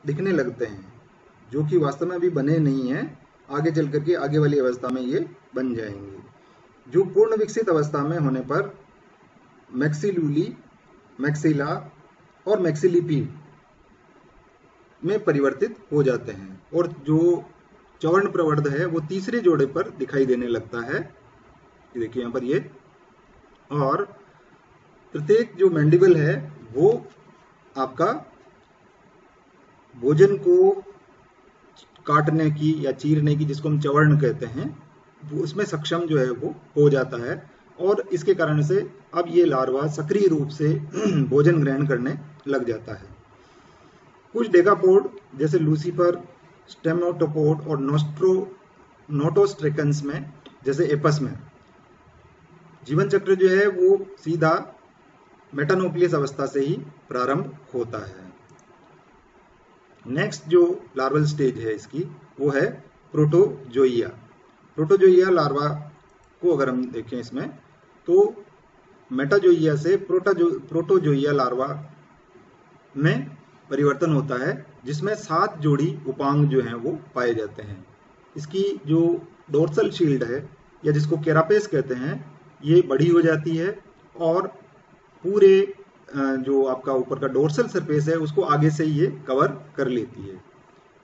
दिखने लगते हैं, जो कि वास्तव में अभी बने नहीं हैं, आगे चल करके आगे वाली अवस्था में ये बन जाएंगे, जो पूर्ण विकसित अवस्था में होने पर मैक्सिलूली, मैक्सिला और मैक्सिलिपी में परिवर्तित हो जाते हैं, और जो चौवर्ण प्रवर्ध है वो तीसरे जोड़े पर दिखाई देने लगता है। ये देखिए यहाँ पर ये, और प्रत्येक जो मैंडिबल है वो आपका भोजन को काटने की या चीरने की, जिसको हम चवर्ण कहते हैं, वो उसमें सक्षम जो है वो हो जाता है, और इसके कारण से अब ये लार्वा सक्रिय रूप से भोजन ग्रहण करने लग जाता है। कुछ डेकापोड जैसे लूसीफर, स्टेमनोटोपोड और नोटोस्ट्रेकन्स में, जैसे एपस में, जीवन चक्र जो है वो सीधा मेटानोक्लियस अवस्था से ही प्रारंभ होता है। नेक्स्ट जो लार्वल स्टेज है इसकी वो है प्रोटोजोइया। प्रोटोजोइया लार्वा को अगर हम देखें इसमें, तो मेटाजोइया से प्रोटोजोइया लार्वा में परिवर्तन होता है, जिसमें 7 जोड़ी उपांग जो हैं वो पाए जाते हैं। इसकी जो डोर्सल शील्ड है, या जिसको कैरापेस कहते हैं, ये बड़ी हो जाती है, और पूरे जो आपका ऊपर का डोर्सल सरफेस है उसको आगे से ये कवर कर लेती है।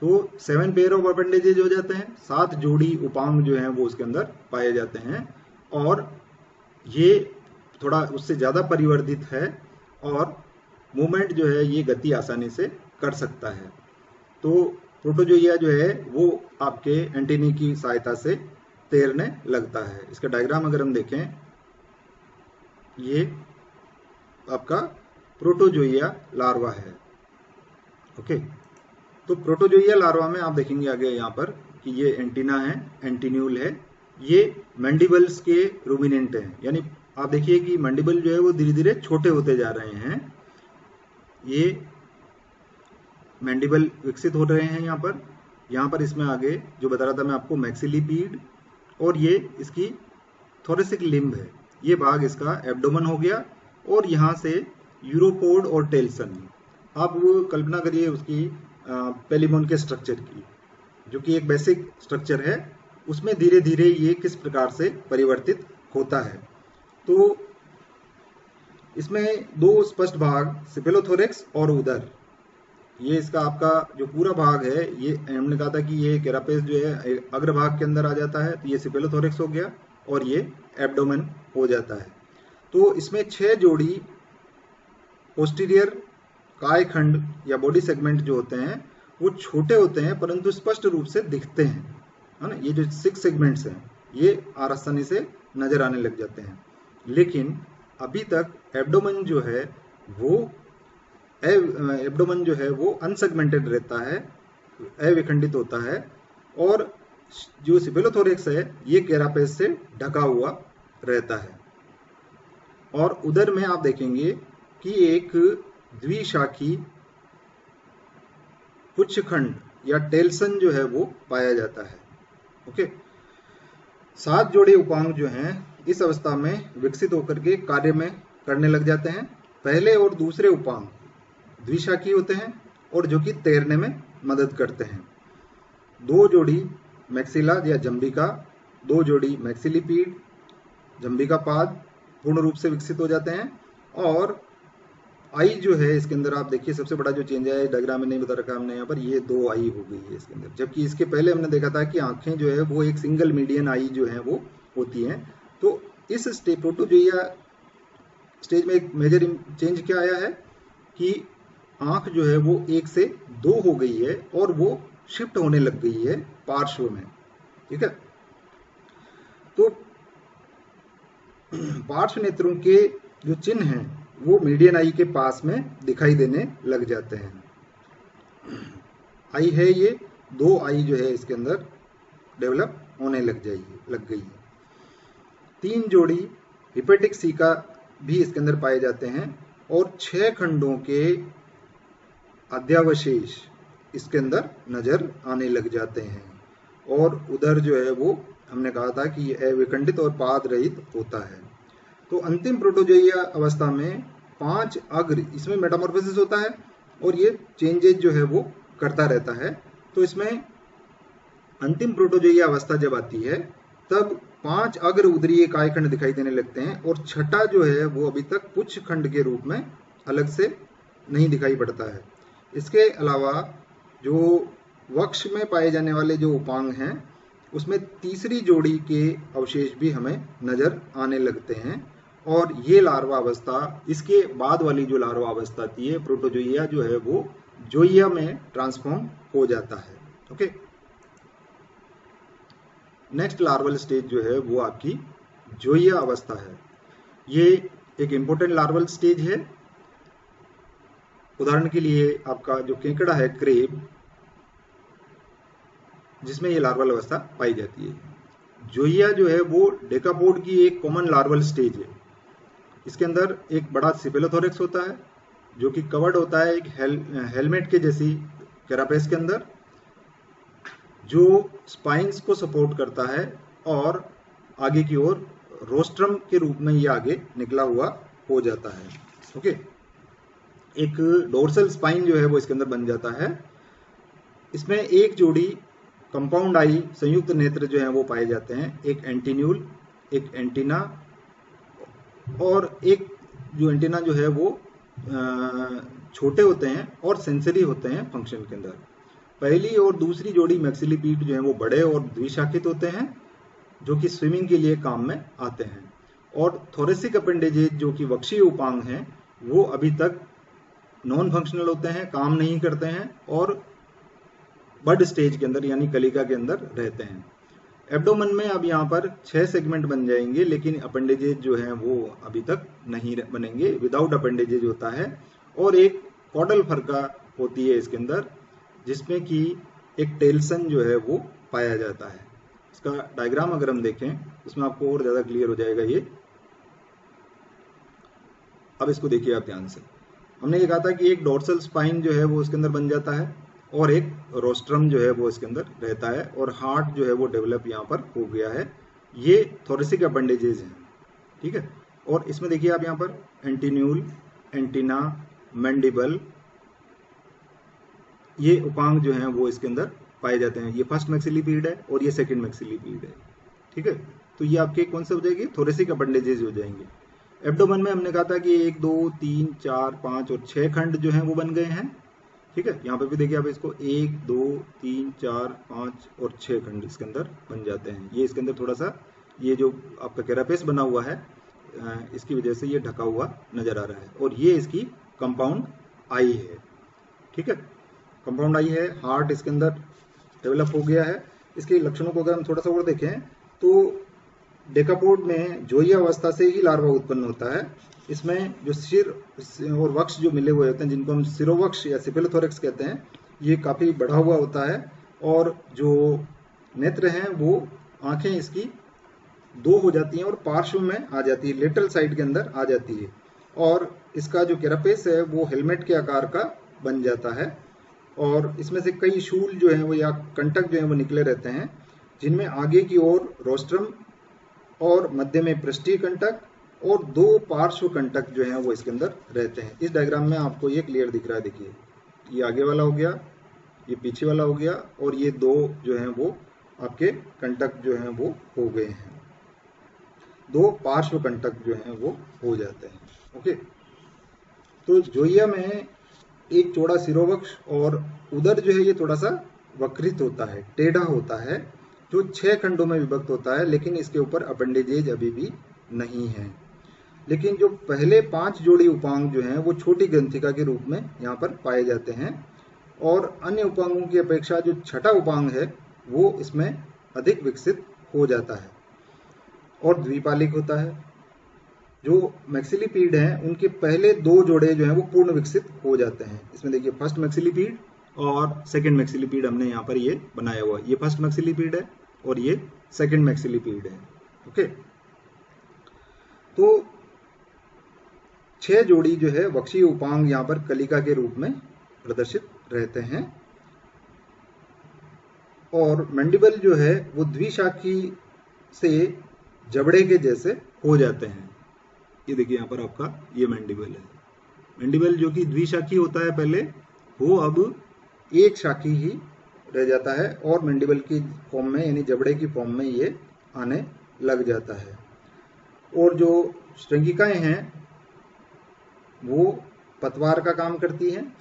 तो 7 पेयर ऑफ अपेंडेजेज हो जाते हैं, 7 जोड़ी उपांग जो हैं वो उसके अंदर पाए जाते हैं, और ये थोड़ा उससे ज़्यादा परिवर्धित है, और मूवमेंट जो है ये गति आसानी से कर सकता है। तो प्रोटोजोइया जो है वो आपके एंटीनी की सहायता से तैरने लगता है। इसका डायग्राम अगर हम देखें, ये आपका प्रोटोजोइया लार्वा है। ओके, तो प्रोटोजोइया लार्वा में आप देखेंगे आगे यहाँ पर कि ये एंटीना है, एंटीन्यूल है, ये मैंडिबल्स के रूमिनेंट हैं, यानी आप देखिए कि मैंडिबल जो है वो धीरे धीरे छोटे होते जा रहे हैं। ये मैंडिबल विकसित हो रहे हैं यहाँ पर इसमें आगे जो बता रहा था मैं आपको, मैक्सिलिपीड, और ये इसकी थोरेसिक लिम्ब है, ये भाग इसका एब्डोमन हो गया, और यहाँ से यूरोपोड और टेल्सन। आप वो कल्पना करिए उसकी पेलिबोन के स्ट्रक्चर की, जो कि एक बेसिक स्ट्रक्चर है, उसमें धीरे धीरे ये किस प्रकार से परिवर्तित होता है। तो इसमें 2 स्पष्ट भाग, सिपेलोथोरेक्स और उदर, ये इसका आपका जो पूरा भाग है, ये हमने कहा था कि ये कैरापेस जो है अग्रभाग के अंदर आ जाता है, तो ये सिपेलोथोरेक्स हो गया, और ये एब्डोमेन हो जाता है। तो इसमें 6 जोड़ी पोस्टीरियर कायखंड या बॉडी सेगमेंट जो होते हैं वो छोटे होते हैं, परंतु स्पष्ट रूप से दिखते हैं, है ना। ये जो 6 सेगमेंट्स हैं ये आसानी से नजर आने लग जाते हैं, लेकिन अभी तक एब्डोमेन जो है वो अनसेगमेंटेड रहता है, अविखंडित होता है, और जो सिपेलोथोरेक्स है ये कैरापेस से ढका हुआ रहता है। और उदर में आप देखेंगे कि एक द्विशाखी पुच्छखंड या टेल्सन जो है वो पाया जाता है। ओके, 7 जोड़े उपांग जो हैं इस अवस्था में विकसित होकर के कार्य में करने लग जाते हैं। पहले और दूसरे उपांग द्विशाखी होते हैं, और जो कि तैरने में मदद करते हैं। 2 जोड़ी मैक्सिला या जंबिका, 2 जोड़ी मैक्सिलिपीड, जंबिका पाद पूर्ण रूप से विकसित हो जाते हैं। और आई जो है इसके अंदर आप देखिए, सबसे बड़ा जो चेंज है, डायग्राम में नहीं बता रखा हमने यहाँ पर, ये 2 आई हो गई है इसके अंदर, जबकि इसके पहले हमने देखा था कि आंखें जो है वो एक सिंगल मीडियन आई जो है वो होती हैं। तो इस प्रोटोजोइया स्टेज में एक मेजर चेंज क्या आया है कि आंख जो है वो 1 से 2 हो गई है, और वो शिफ्ट होने लग गई है पार्श्व में। ठीक है, तो पार्श्व नेत्रों के जो चिन्ह हैं वो मीडियन आई के पास में दिखाई देने लग जाते हैं। आई है ये 2 आई जो है इसके अंदर डेवलप होने लग गई है। 3 जोड़ी हिपेटिक सीका भी इसके अंदर पाए जाते हैं, और 6 खंडों के अध्यावशेष इसके अंदर नजर आने लग जाते हैं। और उधर जो है वो हमने कहा था कि ये अविखंडित और पाद रहित होता है। तो अंतिम प्रोटोजोइया अवस्था में 5 अग्र इसमें मेटामॉर्फोसिस होता है, और ये चेंजेज जो है वो करता रहता है। तो इसमें अंतिम प्रोटोजोइया अवस्था जब आती है तब 5 अग्र उदरीय कायखंड दिखाई देने लगते हैं और छठा जो है वो अभी तक पुच्छ खंड के रूप में अलग से नहीं दिखाई पड़ता है। इसके अलावा जो वक्ष में पाए जाने वाले जो उपांग हैं उसमें तीसरी जोड़ी के अवशेष भी हमें नजर आने लगते हैं और ये लार्वा अवस्था, इसके बाद वाली जो लार्वा अवस्था आती है प्रोटोजोइया जो है वो जोइया में ट्रांसफॉर्म हो जाता है। ओके, नेक्स्ट लार्वल स्टेज जो है वो आपकी जोइया अवस्था है। ये एक इंपॉर्टेंट लार्वल स्टेज है। उदाहरण के लिए आपका जो केकड़ा है क्रेब, जिसमें ये लार्वल अवस्था पाई जाती है। जोइया जो है वो डेकापोड की एक कॉमन लार्वल स्टेज है। इसके अंदर एक बड़ा सिफेलोथोरेक्स होता है जो कि कवर्ड होता है एक हेलमेट के जैसी कैरापेस के अंदर, जो स्पाइन्स को सपोर्ट करता है और आगे की ओर रोस्ट्रम के रूप में ये आगे निकला हुआ हो जाता है। ओके, एक डोर्सल स्पाइन जो है वो इसके अंदर बन जाता है। इसमें एक जोड़ी कंपाउंड आई संयुक्त नेत्र जो है वो पाए जाते हैं, एक एंटीन्यूल, एक एंटीना, और एक जो एंटीना जो है वो छोटे होते हैं और सेंसरी होते हैं फंक्शन के अंदर। पहली और दूसरी जोड़ी मैक्सिलिपीड जो है वो बड़े और द्विशाखित होते हैं जो कि स्विमिंग के लिए काम में आते हैं, और थोरेसिक अपेंडेजेज जो कि वक्षीय उपांग हैं वो अभी तक नॉन फंक्शनल होते हैं, काम नहीं करते हैं और बड स्टेज के अंदर यानी कलिका के अंदर रहते हैं। एब्डोमेन में अब यहाँ पर 6 सेगमेंट बन जाएंगे, लेकिन अपेंडेजेज जो हैं वो अभी तक नहीं बनेंगे, विदाउट अपेंडेजेज होता है। और एक कॉडल फरका होती है इसके अंदर, जिसमें कि एक टेल्सन जो है वो पाया जाता है। इसका डायग्राम अगर हम देखें उसमें आपको और ज्यादा क्लियर हो जाएगा ये। अब इसको देखिए आप ध्यान से। हमने ये कहा था कि एक डोर्सल स्पाइन जो है वो इसके अंदर बन जाता है और एक रोस्ट्रम जो है वो इसके अंदर रहता है, और हार्ट जो है वो डेवलप यहाँ पर हो गया है। ये थोरेसिक अपेंडेजेज हैं, ठीक है। और इसमें देखिए आप यहाँ पर एंटीन्यूल, एंटीना, मैंडिबल, ये उपांग जो हैं वो इसके अंदर पाए जाते हैं। ये फर्स्ट मैक्सिलिपीड है और ये सेकंड मैक्सिलिपीड है, ठीक है। तो ये आपके कौन से हो जाएंगे? थोरेसिक अपेंडेजेज हो जाएंगे। एब्डोमेन में हमने कहा था कि 1, 2, 3, 4, 5 और 6 खंड जो हैं वो बन गए हैं, ठीक है। यहाँ पे भी देखिए आप इसको 1, 2, 3, 4, 5 और 6 खंड इसके अंदर बन जाते हैं। ये इसके अंदर थोड़ा सा ये जो आपका कैरापेस बना हुआ है इसकी वजह से ये ढका हुआ नजर आ रहा है, और ये इसकी कंपाउंड आई है, ठीक है। कंपाउंड आई है, हार्ट इसके अंदर डेवलप हो गया है। इसके लक्षणों को अगर हम थोड़ा सा और देखें तो डेकापोड में जोइया अवस्था से ही लार्वा उत्पन्न होता है। इसमें जो सिर और वक्ष जो मिले हुए होते हैं, जिनको हम सिरोवक्ष या सिफेलोथोरेक्स कहते हैं, ये काफी बढ़ा हुआ होता है, और जो नेत्र हैं वो आंखें इसकी 2 हो जाती हैं और पार्श्व में आ जाती है, लेटरल साइड के अंदर आ जाती है, और इसका जो कैरापेस है वो हेलमेट के आकार का बन जाता है, और इसमें से कई शूल जो है वो या कंटक जो है वो निकले रहते हैं, जिनमें आगे की ओर रोस्ट्रम और मध्य में पृष्ठीय कंटक और 2 पार्श्व कंटक जो हैं वो इसके अंदर रहते हैं। इस डायग्राम में आपको ये क्लियर दिख रहा है, देखिए ये आगे वाला हो गया, ये पीछे वाला हो गया, और ये 2 जो हैं वो आपके कंटक जो हैं वो हो गए हैं, 2 पार्श्व कंटक जो हैं वो हो जाते हैं। ओके, तो जोइया में एक चौड़ा सिरोवक्ष और उदर जो है ये थोड़ा सा वक्रित होता है, टेढ़ा होता है, जो 6 खंडों में विभक्त होता है, लेकिन इसके ऊपर अपेंडेजेज अभी भी नहीं है। लेकिन जो पहले 5 जोड़ी उपांग जो हैं वो छोटी ग्रंथिका के रूप में यहाँ पर पाए जाते हैं, और अन्य उपांगों की अपेक्षा जो छठा उपांग है वो इसमें अधिक विकसित हो जाता है और द्विपालिक होता है। जो मैक्सिलिपीड हैं उनके पहले 2 जोड़े जो हैं वो पूर्ण विकसित हो जाते हैं। इसमें देखिए फर्स्ट मैक्सिलिपीड और सेकंड मैक्सिलिपीड हमने यहाँ पर ये बनाया हुआ है। ये फर्स्ट मैक्सिलिपीड है और ये सेकंड मैक्सिलिपीड है। ओके, तो 6 जोड़ी जो है वक्षीय उपांग यहाँ पर कलिका के रूप में प्रदर्शित रहते हैं, और मैंडिबल जो है वो द्विशाखी से जबड़े के जैसे हो जाते हैं। ये देखिए यहाँ पर आपका ये मैंडिबल है। मैंडिबल जो कि द्विशाखी होता है पहले, वो अब एक शाखी ही रह जाता है और मैंडिबल की फॉर्म में यानी जबड़े की फॉर्म में ये आने लग जाता है। और जो श्रृंगिकाएं हैं वो पतवार का काम करती हैं,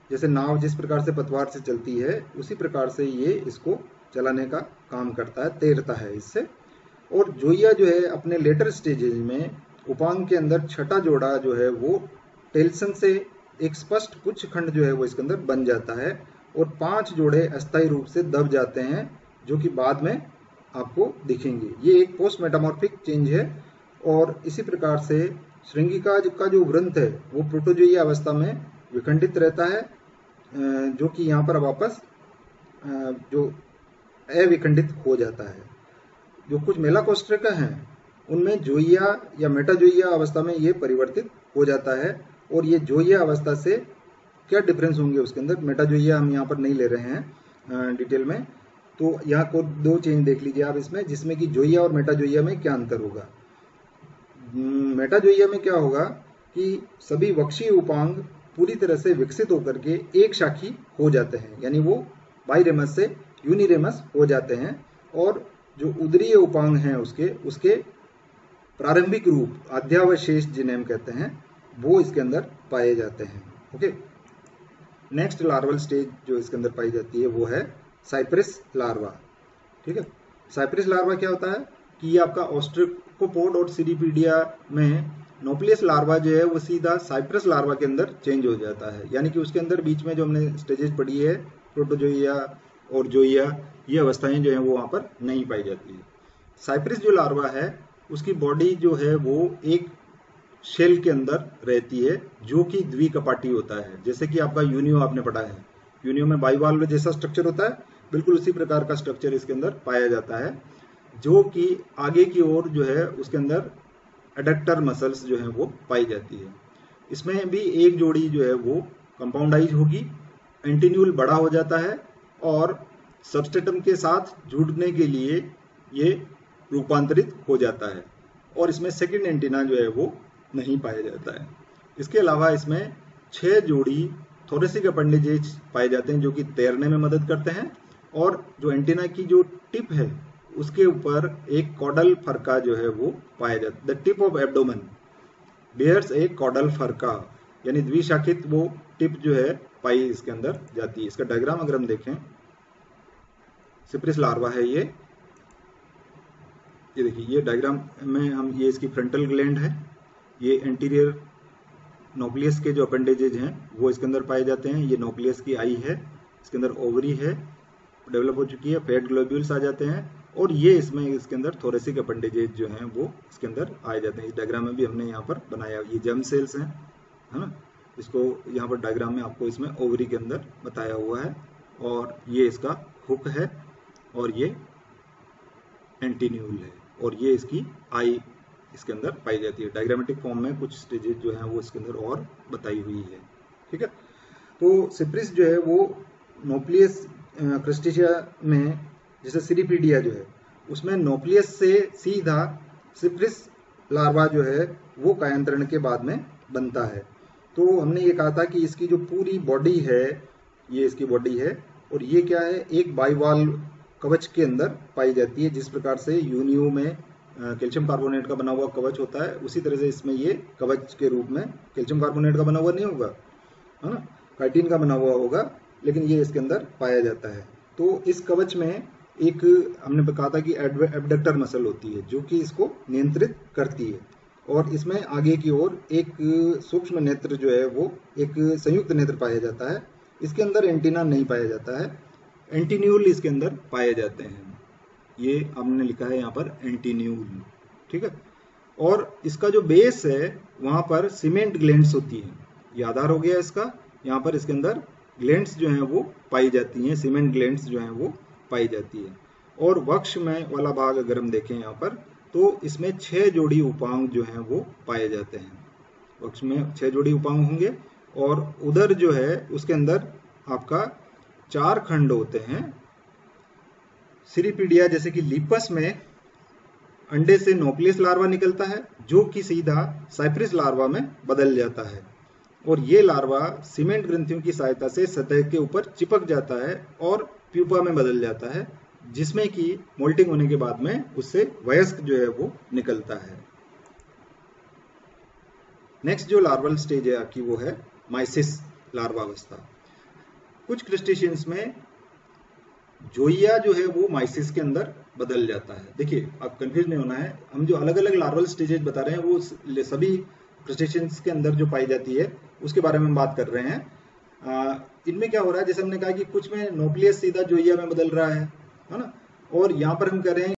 जैसे नाव जिस प्रकार से पतवार से चलती है उसी प्रकार से ये इसको चलाने का काम करता है, तैरता है इससे। और जोइया जो है अपने लेटर स्टेजेज में उपांग के अंदर छठा जोड़ा जो है वो टेल्सन से एक स्पष्ट पुच्छ खंड जो है वो इसके अंदर बन जाता है और 5 जोड़े अस्थायी रूप से दब जाते हैं, जो कि बाद में आपको दिखेंगे। ये एक पोस्ट मेटामॉर्फिक चेंज है। और इसी प्रकार से श्रृंगिका का जो वृंत है वो प्रोटोजोइया अवस्था में विखंडित रहता है, जो कि यहाँ पर वापस जो अविखंडित हो जाता है। जो कुछ मेलाकोस्ट्रेका हैं उनमें जोइया या मेटाजोइया अवस्था में ये परिवर्तित हो जाता है। और ये जोइया अवस्था से क्या डिफरेंस होंगे उसके अंदर, मेटाजोइया हम यहाँ पर नहीं ले रहे हैं डिटेल में, तो यहाँ को 2 चेंज देख लीजिए आप इसमें, जिसमें कि जोइया और मेटाजोइया में क्या अंतर होगा। मेटाजोइया में क्या होगा कि सभी वक्षीय उपांग पूरी तरह से विकसित होकर के एक शाखी हो जाते हैं, यानी वो बाइरेमस से यूनिरेमस हो जाते हैं। और जो उदरीय उपांग हैं उसके प्रारंभिक रूप अध्यावशेष जिन्हें हम कहते हैं वो इसके अंदर पाए जाते हैं। ओके, नेक्स्ट लार्वल स्टेज जो इसके अंदर पाई जाती है वो है साइप्रस लार्वा। ठीक है, साइप्रस लार्वा क्या होता है कि ये आपका ऑस्ट्रेकोपोड और सीरीपीडिया में नोप्लियस लार्वा जो है वो सीधा साइप्रस लार्वा के अंदर चेंज हो जाता है, यानी कि उसके अंदर बीच में जो हमने स्टेजेस पढ़ी है प्रोटोजोइया और जोइया, ये अवस्थाएं जो है वो वहां पर नहीं पाई जाती है। साइप्रस जो लार्वा है उसकी बॉडी जो है वो एक शेल के अंदर रहती है जो कि द्विकपाटी होता है, जैसे कि आपका यूनियो आपने पढ़ा है, यूनियो में बाइवाल्व जैसा स्ट्रक्चर होता है, बिल्कुल उसी प्रकार का स्ट्रक्चर इसके अंदर पाया जाता है, जो कि आगे की ओर जो है उसके अंदर एडक्टर मसल्स जो है वो पाई जाती है। इसमें भी एक जोड़ी जो है वो कंपाउंडाइज होगी, एंटीन्यूल बड़ा हो जाता है और सबस्टेटम के साथ जुड़ने के लिए ये रूपांतरित हो जाता है, और इसमें सेकंड एंटीना जो है वो नहीं पाया जाता है। इसके अलावा इसमें 6 जोड़ी थोरेसिक अपेंडेजेज पाए जाते हैं जो कि तैरने में मदद करते हैं, और जो एंटीना की जो टिप है उसके ऊपर एक कॉडल फरका जो है वो पाया जाता है। The tip of abdomen bears a caudal furca, यानी द्विशाखित वो टिप जो है पाई इसके अंदर जाती है। इसका डायग्राम अगर हम देखें, सिप्रिस लार्वा है ये देखिए, ये डायग्राम में हम ये इसकी फ्रंटल ग्लैंड है, ये एंटीरियर नोक्लियस के जो अपेंडेजेज हैं वो इसके अंदर पाए जाते हैं। ये नोक्लियस की आई है, इसके अंदर ओवरी है, डेवलप हो चुकी है, फैट ग्लोब्यूल्स आ जाते हैं, और ये इसमें इसके अंदर थोरेसिक अपेंडेजेज जो हैं वो इसके अंदर आ जाते हैं। इस डायग्राम में भी हमने यहाँ पर बनाया, ये जर्म सेल्स हैं, है ना, इसको यहाँ पर डायग्राम में आपको इसमें ओवरी के अंदर बताया हुआ है, और ये इसका हुक है, और ये एंटीन्यूल है, और ये इसकी आई इसके अंदर पाई जाती है। डायग्रामेटिक फॉर्म में कुछ स्टेजेस जो हैं वो इसके अंदर और बताई हुई है। ठीक है, तो सिप्रिस जो है वो नोप्लियस क्रस्टेशिया में, जैसे सीरीपीडिया जो है उसमें नोप्लियस से सीधा सिप्रिस लार्वा जो है वो कायांतरण के बाद में बनता है। तो हमने ये कहा था कि इसकी जो पूरी बॉडी है, ये इसकी बॉडी है, और ये क्या है, एक बाइवाल्व कवच के अंदर पाई जाती है। जिस प्रकार से यूनियो में कैल्शियम कार्बोनेट का बना हुआ कवच होता है, उसी तरह से इसमें ये कवच के रूप में कैल्शियम कार्बोनेट का बना हुआ नहीं होगा, है ना, काइटिन का बना हुआ होगा, लेकिन ये इसके अंदर पाया जाता है। तो इस कवच में एक हमने कहा था कि एब्डक्टर मसल होती है जो कि इसको नियंत्रित करती है, और इसमें आगे की ओर एक सूक्ष्म नेत्र जो है वो एक संयुक्त नेत्र पाया जाता है। इसके अंदर एंटीना नहीं पाया जाता है, एंटीन्यूल इसके अंदर पाए जाते हैं। ये हमने लिखा है यहाँ पर एंटीन्यूल। ठीक है, और इसका जो बेस है वहां पर सीमेंट ग्लैंड्स होती है, ये आधार हो गया इसका। यहाँ पर इसके अंदर ग्लैंड्स जो हैं वो पाई जाती हैं, सीमेंट ग्लैंड्स जो हैं वो पाई जाती है। और वक्ष में वाला भाग अगर हम देखें यहाँ पर, तो इसमें 6 जोड़ी उपांग जो हैं वो पाए जाते हैं। वक्ष में 6 जोड़ी उपांग होंगे, और उधर जो है उसके अंदर आपका 4 खंड होते हैं। सीरीपीडिया जैसे कि लीपस में अंडे से नोक्लियस लार्वा निकलता है जो कि सीधा साइप्रिस लार्वा में बदल जाता है। और ये लार्वा सीमेंट ग्रंथियों की सहायता से सतह के ऊपर चिपक जाता है और प्यूपा में बदल जाता है, जिसमें कि मोल्टिंग होने के बाद में उससे वयस्क जो है वो निकलता है। नेक्स्ट जो लार्वल स्टेज है आपकी वो है माइसिस लार्वावस्था। कुछ क्रस्टेशियंस में जोइया जो है वो माइसिस के अंदर बदल जाता है। देखिए आप कंफ्यूज नहीं होना है, हम जो अलग अलग लार्वल स्टेजेस बता रहे हैं वो सभी क्रस्टेशियंस के अंदर जो पाई जाती है उसके बारे में हम बात कर रहे हैं। इनमें क्या हो रहा है, जैसे हमने कहा कि कुछ में न्यूक्लियस सीधा जोइया में बदल रहा है ना, और यहाँ पर हम कह रहे हैं